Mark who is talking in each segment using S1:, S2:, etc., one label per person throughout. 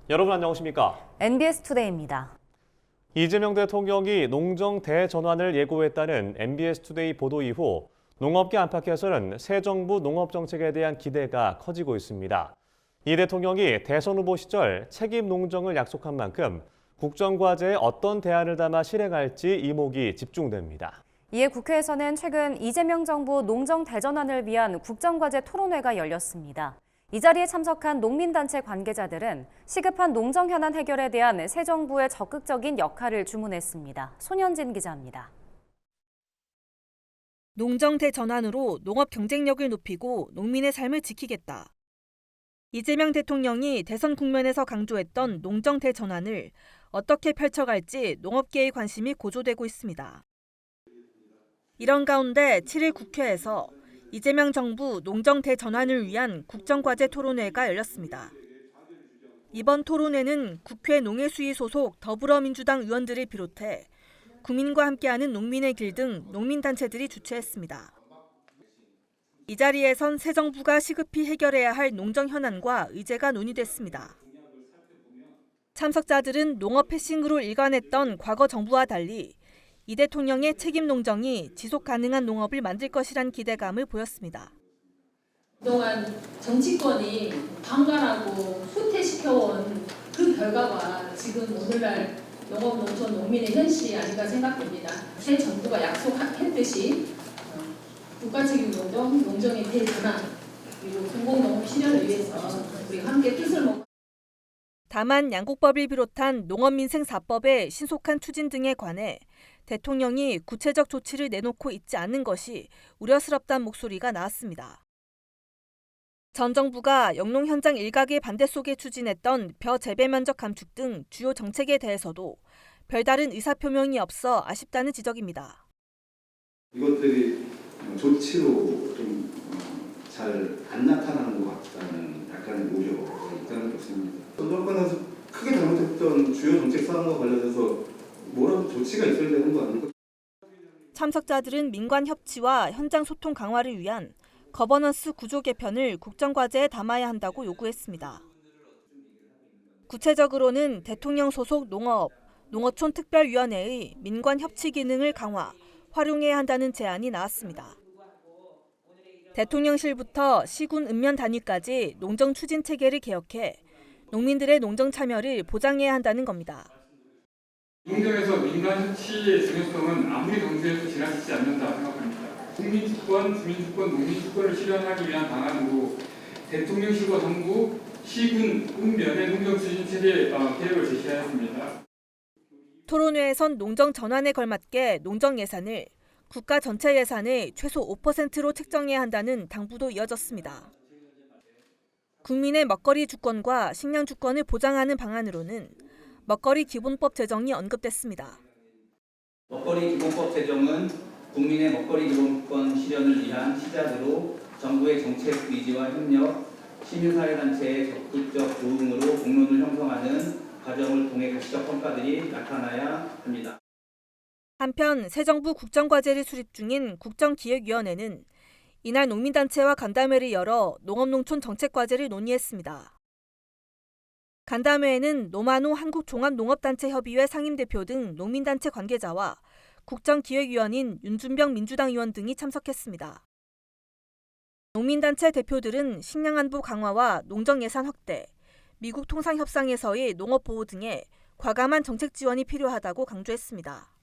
S1: 여러분 안녕하십니까?
S2: NBS 투데이입니다.
S1: 이재명 대통령이 농정 대전환을 예고했다는 MBS 투데이 보도 이후 농업계 안팎에서는 새 정부 농업 정책에 대한 기대가 커지고 있습니다. 이 대통령이 대선 후보 시절 책임 농정을 약속한 만큼 국정과제에 어떤 대안을 담아 실행할지 이목이 집중됩니다.
S2: 이에 국회에서는 최근 이재명 정부 농정 대전환을 위한 국정과제 토론회가 열렸습니다. 이 자리에 참석한 농민단체 관계자들은 시급한 농정 현안 해결에 대한 새 정부의 적극적인 역할을 주문했습니다. 손현진 기자입니다.
S3: 농정 대전환으로 농업 경쟁력을 높이고 농민의 삶을 지키겠다. 이재명 대통령이 대선 국면에서 강조했던 농정 대전환을 어떻게 펼쳐갈지 농업계의 관심이 고조되고 있습니다. 이런 가운데 7일 국회에서 이재명 정부 농정 대전환을 위한 국정과제 토론회가 열렸습니다. 이번 토론회는 국회 농해수위 소속 더불어민주당 의원들을 비롯해 국민과 함께하는 농민의 길 등 농민단체들이 주최했습니다. 이 자리에선 새 정부가 시급히 해결해야 할 농정 현안과 의제가 논의됐습니다. 참석자들은 농업 패싱으로 일관했던 과거 정부와 달리 이 대통령의 책임 농정이 지속 가능한 농업을 만들 것이란 기대감을 보였습니다.
S4: 그동안 정치권이 방관하고 후퇴시켜온 그 결과가 지금 오늘날 농업, 농촌, 농민의 현실이 아닌가 생각됩니다. 새 정부가 약속했듯이 국가책임 농정, 농정의 대전환, 그리고 공공농업 실현을 위해서 우리가 함께 뜻을 모아
S3: 다만 양곡법을 비롯한 농업민생 4법의 신속한 추진 등에 관해 대통령이 구체적 조치를 내놓고 있지 않은 것이 우려스럽다는 목소리가 나왔습니다. 전 정부가 영농 현장 일각의 반대 속에 추진했던 벼 재배 면적 감축 등 주요 정책에 대해서도 별다른 의사표명이 없어 아쉽다는 지적입니다.
S5: 이것들이 조치로 좀 잘 안 나타나는 것 같다는 약간의 우려가 있다는 것입니다. 전 정권에서 크게 잘못했던 주요 정책 사항과 관련해서 뭐라도 조치가 있어야 되는 거 아닙니까?
S3: 참석자들은 민관 협치와 현장 소통 강화를 위한 거버넌스 구조 개편을 국정과제에 담아야 한다고 요구했습니다. 구체적으로는 대통령 소속 농업, 농어촌 특별위원회의 민관 협치 기능을 강화, 활용해야 한다는 제안이 나왔습니다. 대통령실부터 시군 읍면 단위까지 농정 추진 체계를 개혁해 농민들의 농정 참여를 보장해야 한다는 겁니다.
S6: 농정에서 민간 협치의 중요성은 아무리 강조해도 지나치지 않는다 생각합니다. 국민주권, 주민주권, 농민주권을 실현하기 위한 방안으로 대통령실과 정부, 시군, 읍면의 농정 추진 체계 계획을 제시하였습니다.
S3: 토론회에선 농정 전환에 걸맞게 농정 예산을 국가 전체 예산의 최소 5%로 책정해야 한다는 당부도 이어졌습니다. 국민의 먹거리 주권과 식량 주권을 보장하는 방안으로는 먹거리 기본법 제정이 언급됐습니다.
S7: 먹거리 기본법 제정은 국민의 먹거리 기본권 실현을 위한 시작으로 정부의 정책 의지와 협력, 시민사회단체의 적극적 조응으로 공론을 형성하는 과정을 통해 가시적 성과들이 나타나야 합니다.
S3: 한편 새 정부 국정과제를 수립 중인 국정기획위원회는 이날 농민단체와 간담회를 열어 농업농촌 정책과제를 논의했습니다. 간담회에는 노만호 한국종합농업단체협의회 상임대표 등 농민단체 관계자와 국정기획위원인 윤준병 민주당 의원 등이 참석했습니다. 농민단체 대표들은 식량안보 강화와 농정예산 확대, 미국 통상협상에서의 농업보호 등의 과감한 정책 지원이 필요하다고 강조했습니다.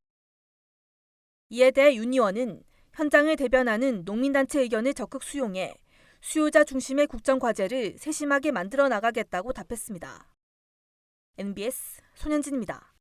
S3: 이에 대해 윤 의원은 현장을 대변하는 농민단체 의견을 적극 수용해 수요자 중심의 국정과제를 세심하게 만들어 나가겠다고 답했습니다. NBS 손현진입니다.